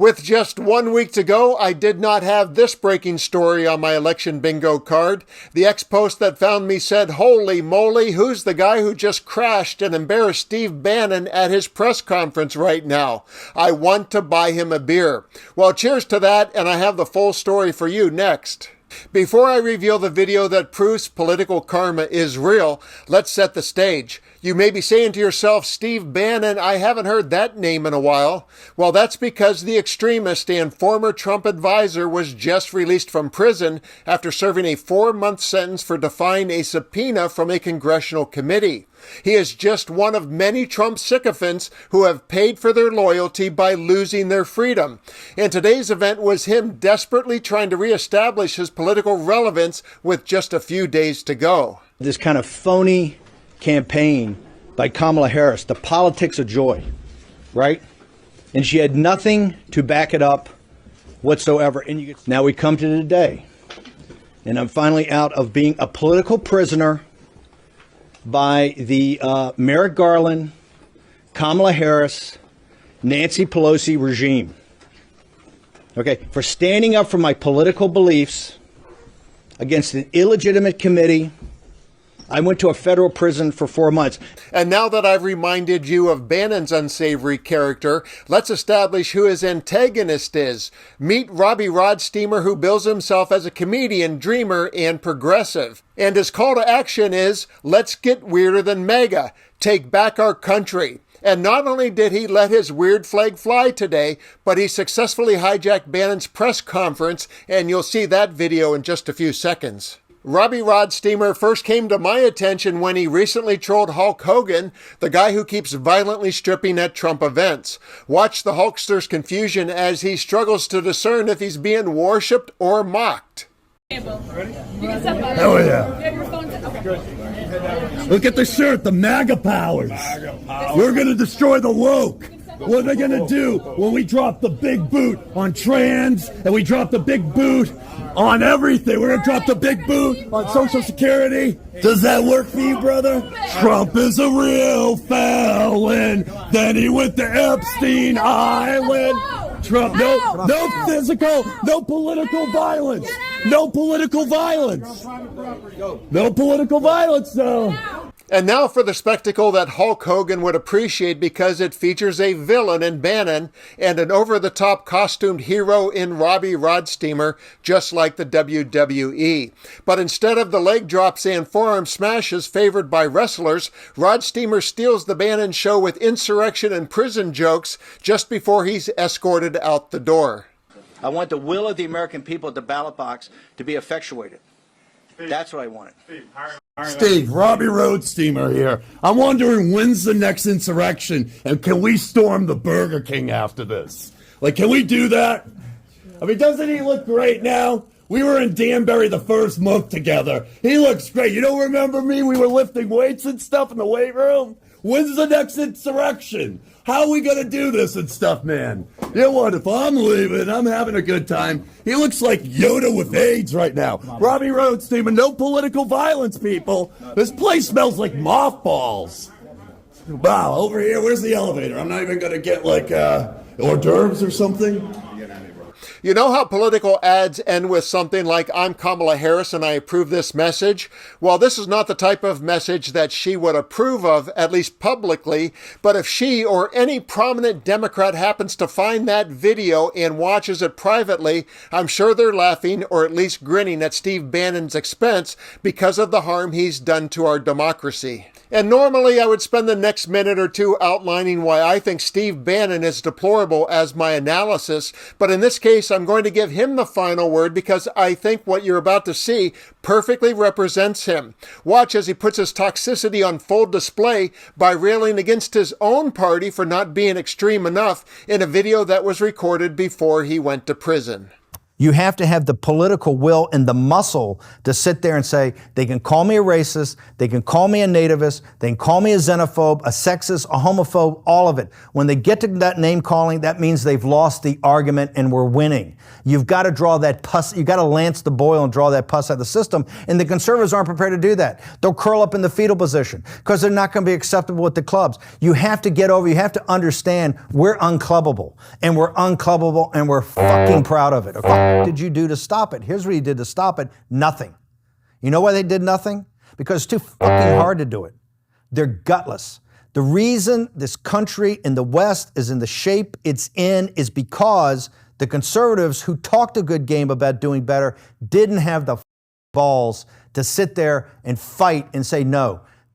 With just 1 week to go, I did not have this breaking story on my election bingo card. The ex-post that found me said, "Holy moly, who's the guy who just crashed and embarrassed Steve Bannon at his press conference right now? I want to buy him a beer." Well, cheers to that, and I have the full story for you next. Before I reveal the video that proves political karma is real, let's set the stage. You may be saying to yourself, "Steve Bannon, I haven't heard that name in a while." Well, that's because the extremist and former Trump advisor was just released from prison after serving a 4-month sentence for defying a subpoena from a congressional committee. He is just one of many Trump sycophants who have paid for their loyalty by losing their freedom. And today's event was him desperately trying to reestablish his political relevance with just a few days to go. This kind of phony campaign by Kamala Harris, the politics of joy, right? And she had nothing to back it up whatsoever. And now we come to today, and I'm finally out of being a political prisoner by the Merrick Garland, Kamala Harris, Nancy Pelosi regime. Okay, for standing up for my political beliefs against an illegitimate committee. I went to a federal prison for 4 months. And now that I've reminded you of Bannon's unsavory character, let's establish who his antagonist is. Meet Robbie Rodsteamer, who bills himself as a comedian, dreamer, and progressive. And his call to action is, let's get weirder than MAGA. Take back our country. And not only did he let his weird flag fly today, but he successfully hijacked Bannon's press conference, and you'll see that video in just a few seconds. Robbie Rodsteamer first came to my attention when he recently trolled Hulk Hogan, the guy who keeps violently stripping at Trump events. Watch the Hulkster's confusion as he struggles to discern if he's being worshipped or mocked. Ready? Oh yeah. Look at the shirt, the MAGA powers. We're going to destroy the woke. What are they going to do when we drop the big boot on trans and we drop the big boot on everything? We're going to drop the big boot on Social Security. Does that work for you, brother? Trump is a real felon. Then he went to Epstein Island. Trump, no physical, no political violence. No political violence. No political violence, though. And now for the spectacle that Hulk Hogan would appreciate because it features a villain in Bannon and an over-the-top costumed hero in Robbie Rodsteamer, just like the WWE. But instead of the leg drops and forearm smashes favored by wrestlers, Rodsteamer steals the Bannon show with insurrection and prison jokes just before he's escorted out the door. I want the will of the American people at the ballot box to be effectuated. That's what I wanted. Steve, Robbie Rodsteamer here. I'm wondering, when's the next insurrection, and can we storm the Burger King after this? Like, can we do that? I mean, doesn't he look great now? We were in Danbury the first month together. He looks great. You don't remember me? We were lifting weights and stuff in the weight room. When's the next insurrection? How are we going to do this and stuff, man? You know what? If I'm leaving, I'm having a good time. He looks like Yoda with AIDS right now. Robbie Rodsteamer, no political violence, people. This place smells like mothballs. Wow, over here, where's the elevator? I'm not even going to get, like, hors d'oeuvres or something. You know how political ads end with something like, "I'm Kamala Harris and I approve this message"? Well, this is not the type of message that she would approve of, at least publicly, but if she or any prominent Democrat happens to find that video and watches it privately, I'm sure they're laughing or at least grinning at Steve Bannon's expense because of the harm he's done to our democracy. And normally I would spend the next minute or two outlining why I think Steve Bannon is deplorable as my analysis, but in this case I'm going to give him the final word because I think what you're about to see perfectly represents him. Watch as he puts his toxicity on full display by railing against his own party for not being extreme enough in a video that was recorded before he went to prison. You have to have the political will and the muscle to sit there and say, they can call me a racist, they can call me a nativist, they can call me a xenophobe, a sexist, a homophobe, all of it. When they get to that name calling, that means they've lost the argument and we're winning. You've got to draw that pus, you've got to lance the boil and draw that pus out of the system. And the conservatives aren't prepared to do that. They'll curl up in the fetal position because they're not going to be acceptable with the clubs. You have to get over, you have to understand we're unclubbable and we're unclubbable and we're fucking proud of it. Okay? What did you do to stop it? Here's what he did to stop it. Nothing. You know why they did nothing? Because it's too fucking hard to do it. They're gutless. The reason this country in the West is in the shape it's in is because the conservatives who talked a good game about doing better didn't have the balls to sit there and fight and say, no,